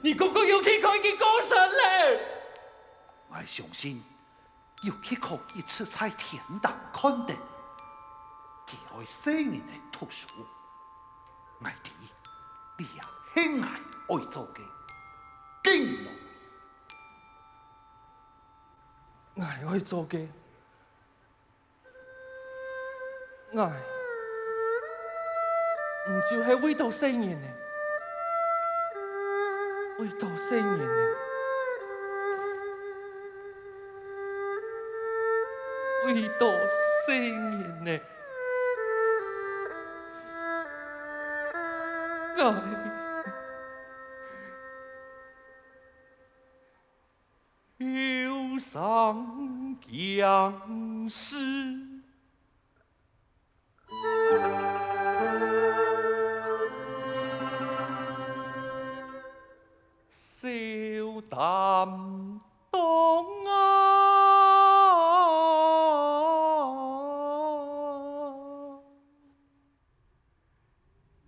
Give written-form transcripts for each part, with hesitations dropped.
你哥哥要去看见歌神嘞！我相信，有去可一次在天堂看到，他爱生人的图书，爱弟，你也很爱爱做的，敬咯。我爱做嘅，我唔就是为到生人嘅，为到生人嘅，为到生人嘅，忧伤将士。少擔當啊，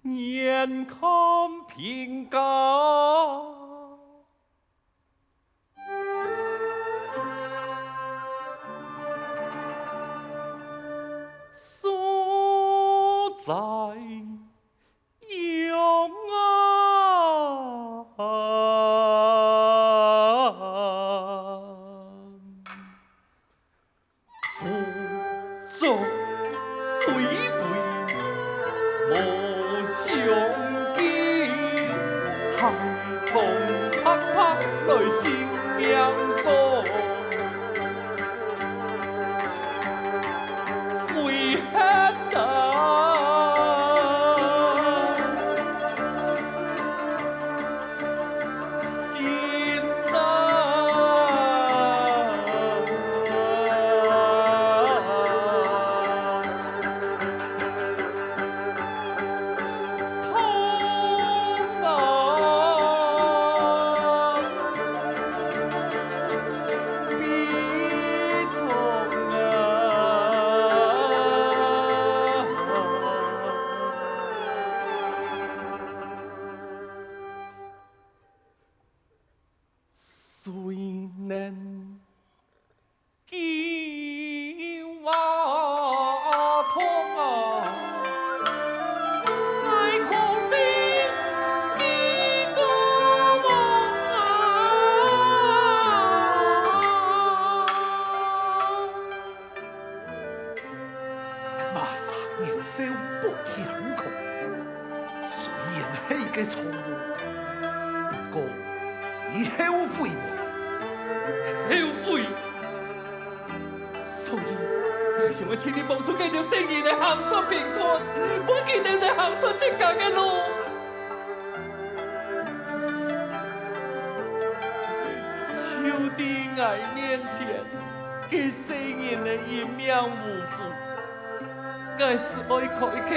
眼看評價，所在用啊。做非为无相见，孩童拍拍来心命锁，非黑啊！心虽然叫我痛啊，爱可惜你过往马上年少不强狂，虽然是个错误，不过你后悔吗？后悔，所以我想要请你帮助这条圣人的行出平安，我决定来行出这条的路。秋地爱面前，给圣人的一命无负，爱只爱开口，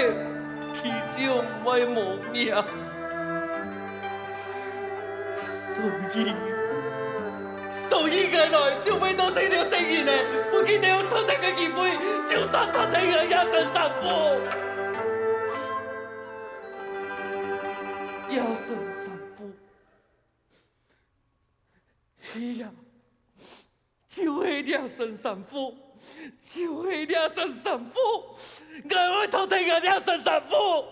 祈求唔爱无命，所以原來就為到這條聖人呢，我決定用所得嘅機會，就算他聽人一生殺父，一生殺父，係呀，就是一生殺父，就是一生殺父，我會偷聽人一生殺父。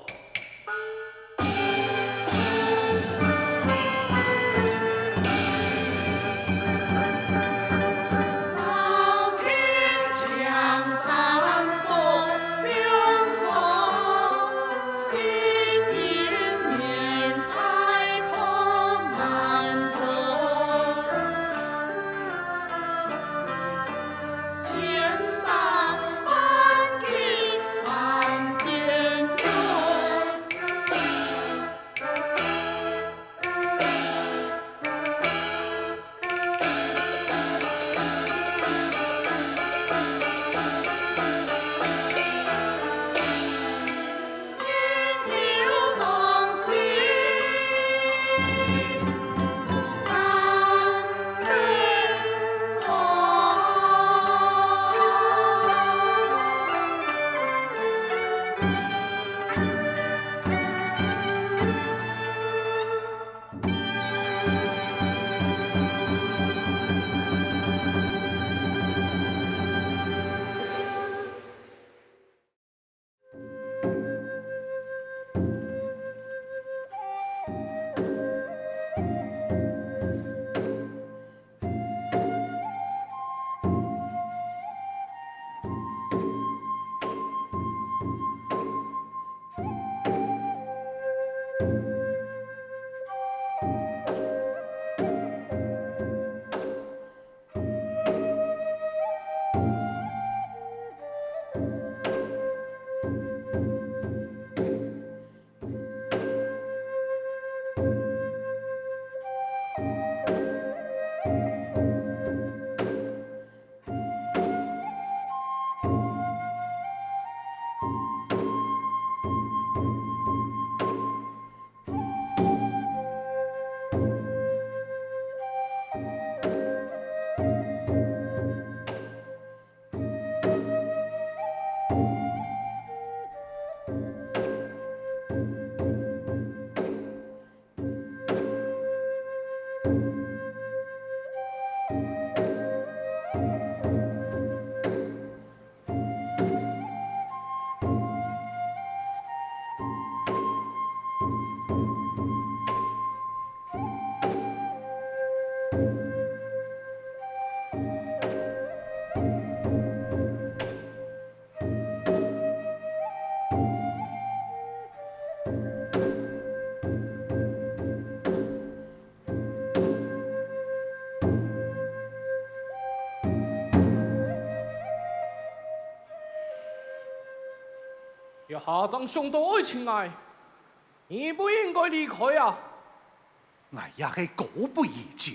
下长上到爱情来，你不应该离开啊！我也是告不而將。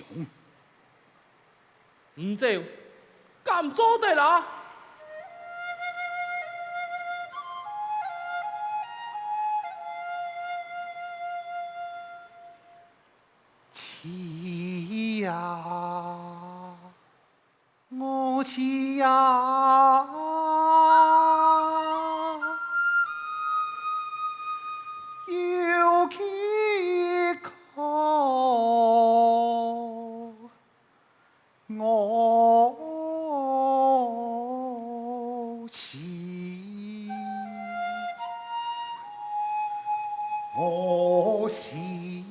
唔走，咁做得啦？妻呀，我妻呀，有幾口我妻，我妻。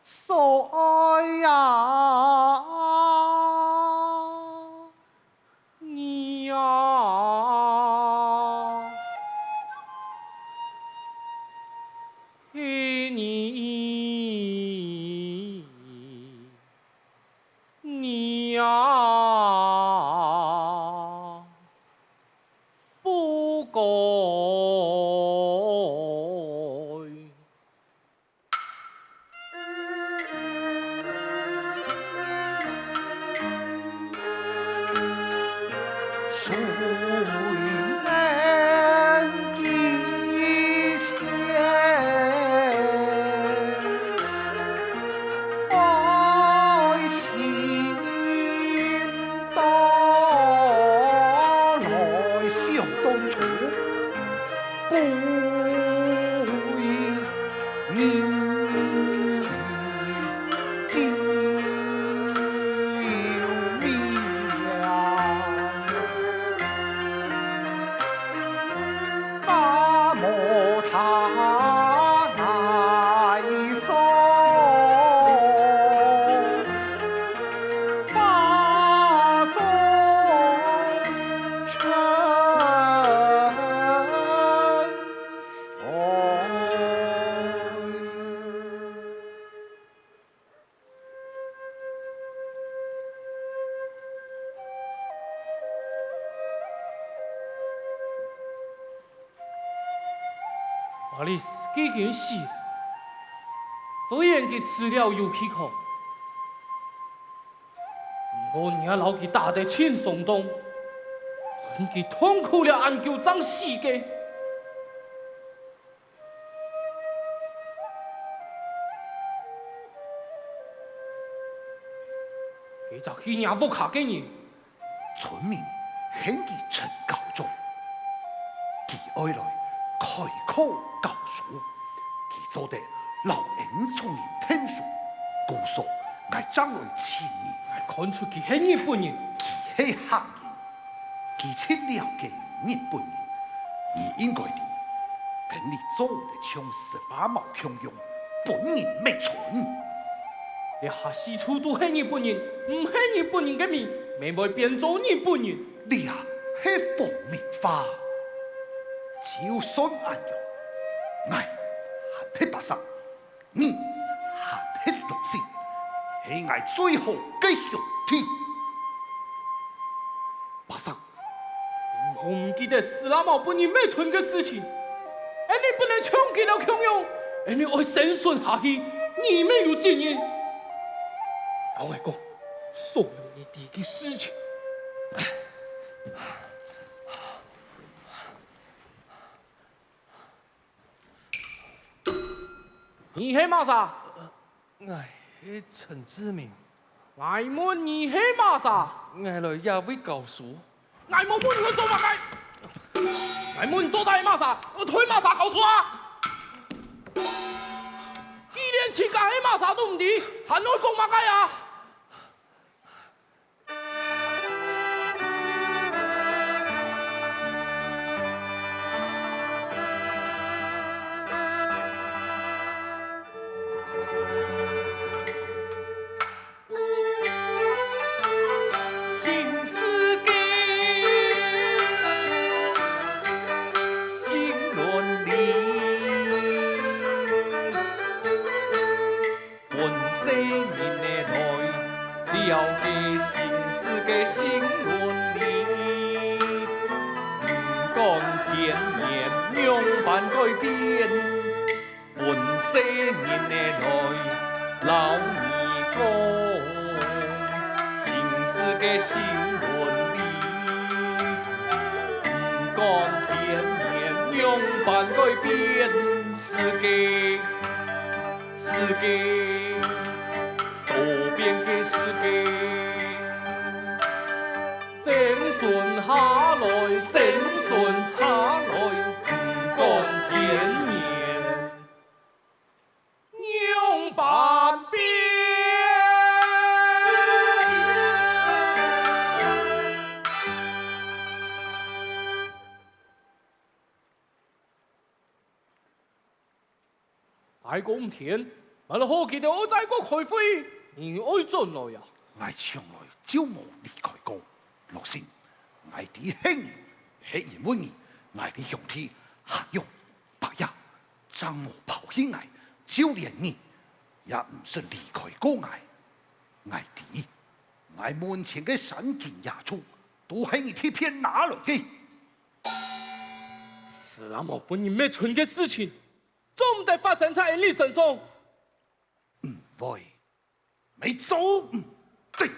所愛呀，你呀，嘿你呀，不該。誰能記前愛情到來相當初，背你叫面呀！巴莫他愛所，巴中春風。阿里斯几件事，虽然佢吃了有气口，不过也留佢打得轻松动，恨佢痛苦了研究长死嘅。佢就去廿福下嘅人，村民很其陳告狀，其愛來開口告訴，其做得老人從人聽說，故說我將來前年，看出佢係日本人。其係客人，其切了解日本人，而應該的，跟你做的像18毛強用，本人未存。你下四處都係日本人，唔係日本人嘅面，未會變做日本人。你啊，係黃面花，就算安樣，我還係白色，你還係綠色，係我最後嘅兄弟。白色，我唔記得18毛本人未存嘅事情，而你不能搶佢了強用，而你愛生存下去，你沒有經驗。我係講所有你哋嘅事情。你係馬啥？我係陳志明，我問你係馬啥？我來也會教書。我冇問你做乜嘅？我問你到底係馬啥？我推馬啥告訴啊！既連自家係馬啥都唔知，還愛講乜嘅啊？了解新世嘅新倫理，唔講天和。年样板改变，本世人的来老二讲，新世界新伦理，不讲天年样板改变，世界多变的世界。生顺下来，生顺下来，不讲天年样板变。大公田，为了好见到我在国开会，你爱进来呀？我从來就冇離開過。樂先，我啲兄係因為你，我啲兄弟下用白日，張無跑起來，就連你也唔是離開過我。我啲我門前嘅山澗野草，都係你貼片拿來嘅。是那麼本人咩蠢嘅事情，總唔得發生在你身上。唔會，沒做唔對。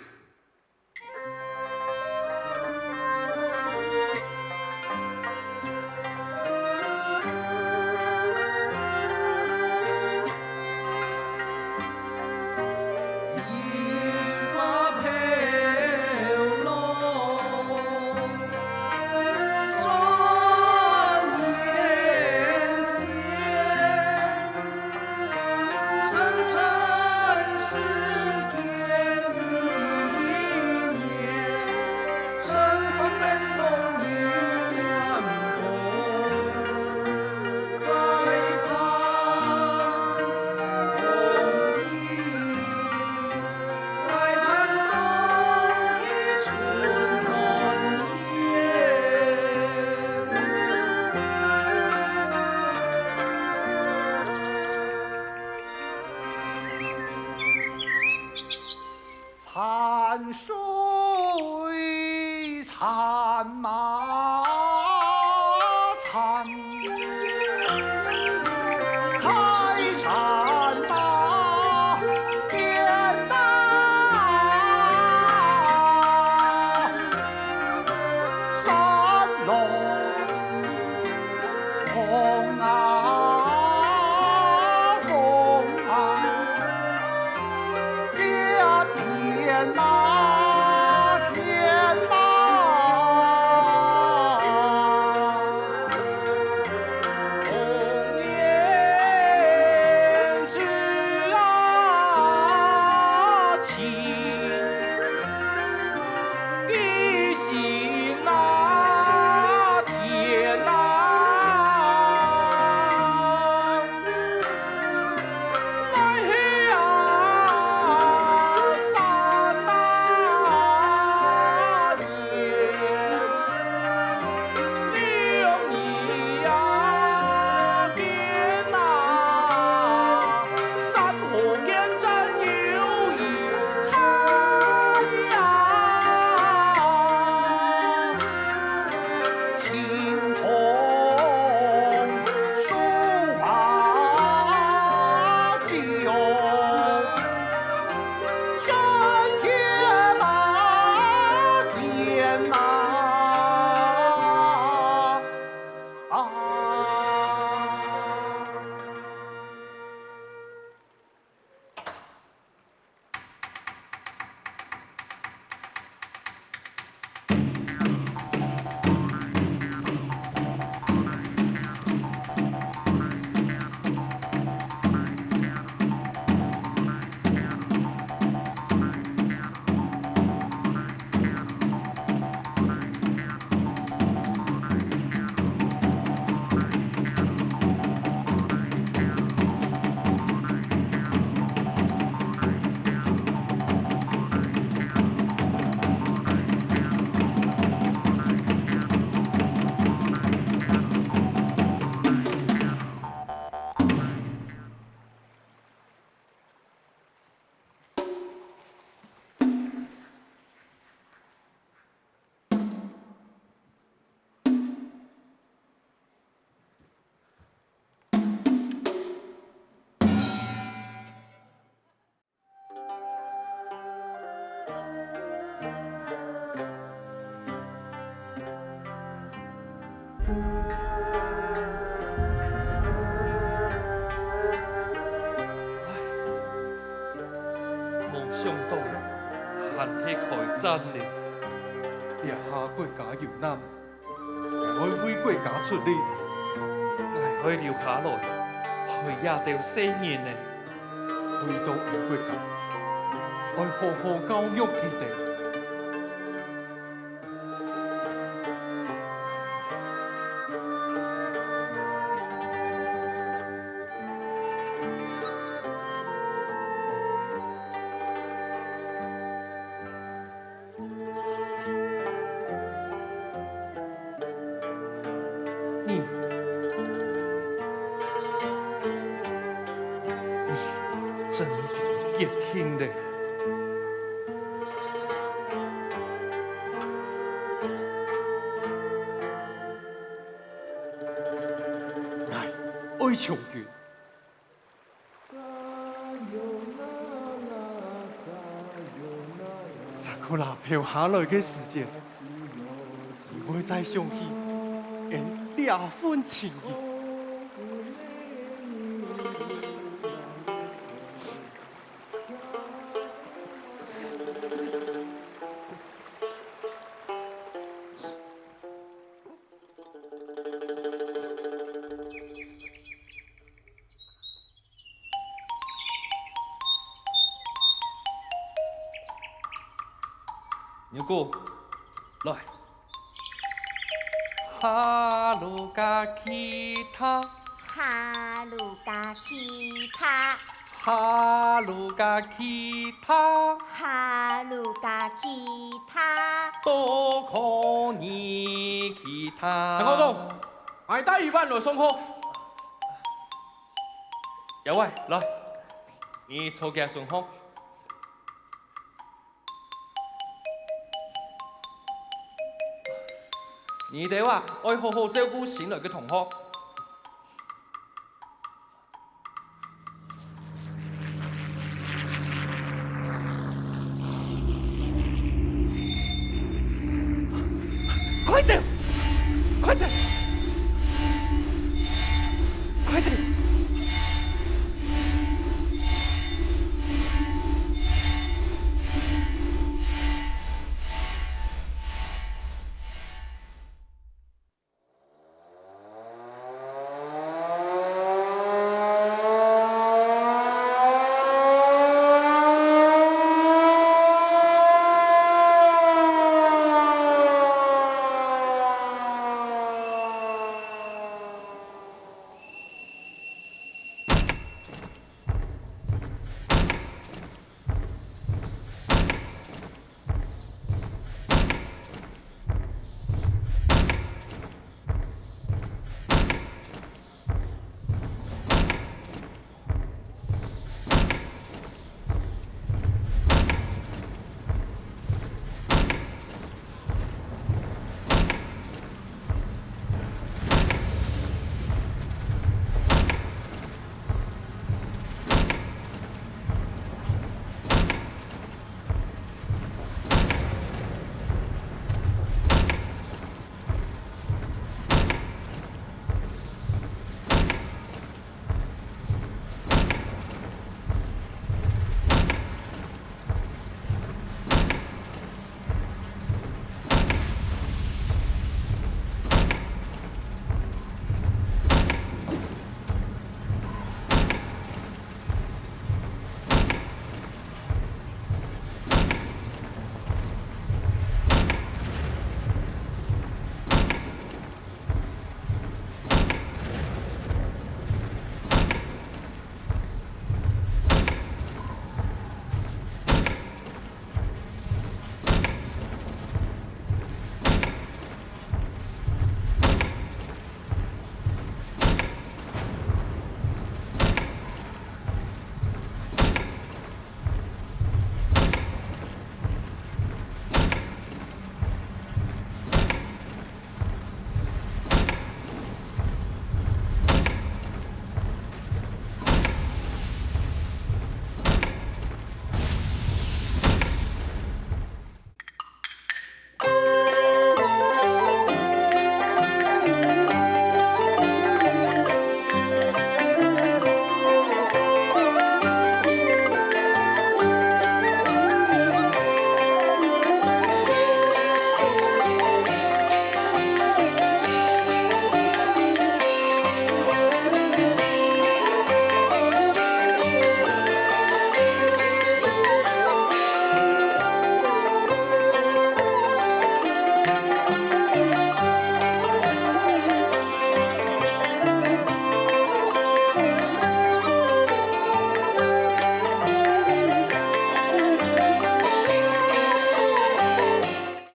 残水殘馬殘，財產馬變大，山龍風啊風啊，家變啊天啊。想到还是开战呢。掠下国家有难，我为国家出力，我可以留下来，去亚掉生人呢。为到我国家，我好好教育佢哋。你真别听的。爱强权。萨库拉飘下来嘅时间，唔会再想起，因两份情谊。牛哥，来。哈鲁嘎吉他，哈鲁嘎吉他，哈鲁嘎吉他，哈鲁嘎吉他。多可你吉他。陈高中，俺带一半来上课。有位，来，你坐下顺风。你哋話愛好好照顧新來嘅同學。快走！快走！